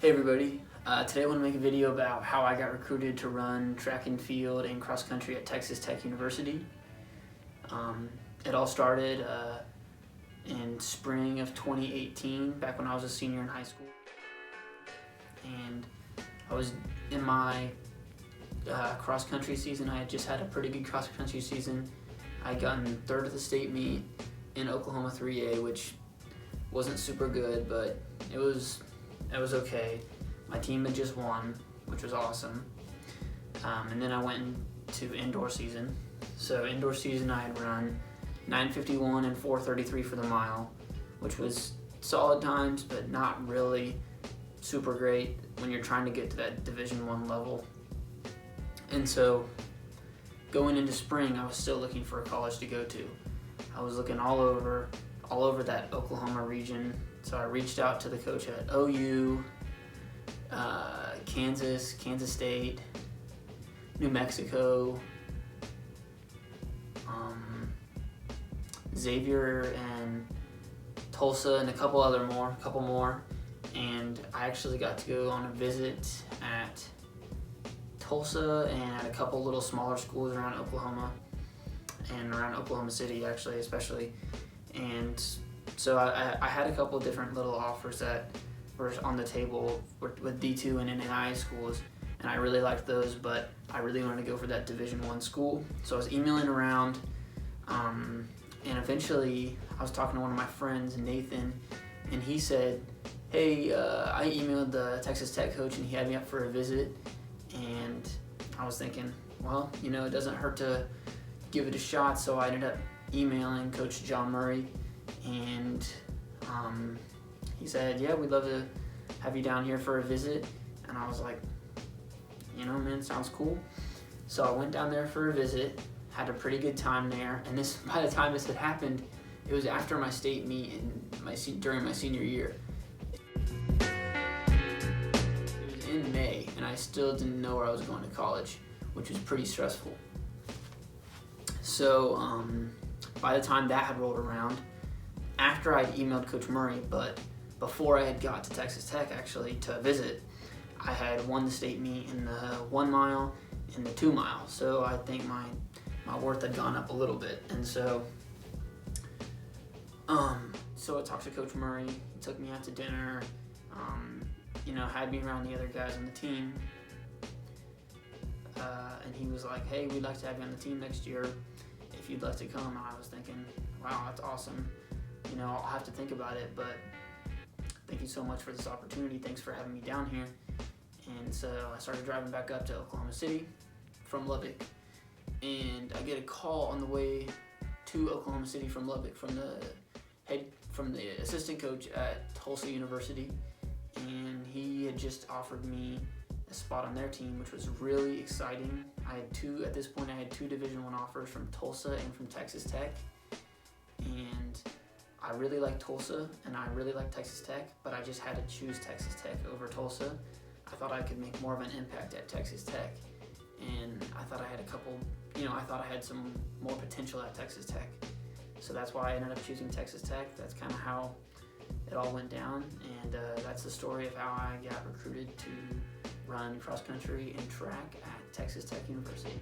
Hey everybody, today I want to make a video about how I got recruited to run track and field and cross country at Texas Tech University. It all started in spring of 2018, back when I was a senior in high school. And I was in my cross country season. I had just had a pretty good cross country season. I had gotten third at the state meet in Oklahoma 3A, which wasn't super good, but it was okay. My team had just won, which was awesome. And then I went into indoor season. So indoor season I had run 9:51 and 4:33 for the mile, which was solid times, but not really super great when you're trying to get to that Division I level. And so going into spring, I was still looking for a college to go to. I was looking all over that Oklahoma region. So I reached out to the coach at OU, Kansas State, New Mexico, Xavier and Tulsa, and a couple more. And I actually got to go on a visit at Tulsa and at a couple little smaller schools around Oklahoma and around Oklahoma City, actually, especially. And so I had a couple of different little offers that were on the table with D2 and NAIA schools, and I really liked those, but I really wanted to go for that Division I school. So I was emailing around, and eventually I was talking to one of my friends, Nathan, and he said, hey, I emailed the Texas Tech coach and he had me up for a visit. And I was thinking, well, it doesn't hurt to give it a shot. So I ended up emailing Coach John Murray, and he said, yeah, we'd love to have you down here for a visit. And I was like, man, sounds cool. So I went down there for a visit, had a pretty good time there. And by the time this had happened, it was after my state meet during my senior year. It was in May, and I still didn't know where I was going to college, which was pretty stressful. So by the time that had rolled around, after I'd emailed Coach Murray, but before I had got to Texas Tech actually to visit, I had won the state meet in the 1 mile and the 2 mile. So I think my worth had gone up a little bit. And so I talked to Coach Murray. He took me out to dinner, had me around the other guys on the team. And he was like, hey, we'd like to have you on the team next year if you'd like to come. And I was thinking, wow, that's awesome. I'll have to think about it, but thank you so much for this opportunity. Thanks for having me down here. And so I started driving back up to Oklahoma City from Lubbock, and I get a call on the way to Oklahoma City from Lubbock from the assistant coach at Tulsa University, and he had just offered me a spot on their team, which was really exciting. At this point I had two Division I offers from Tulsa and from Texas Tech, and I really like Tulsa and I really like Texas Tech, but I just had to choose Texas Tech over Tulsa. I thought I could make more of an impact at Texas Tech, and I thought I had some more potential at Texas Tech. So that's why I ended up choosing Texas Tech. That's kind of how it all went down, and that's the story of how I got recruited to run cross country and track at Texas Tech University.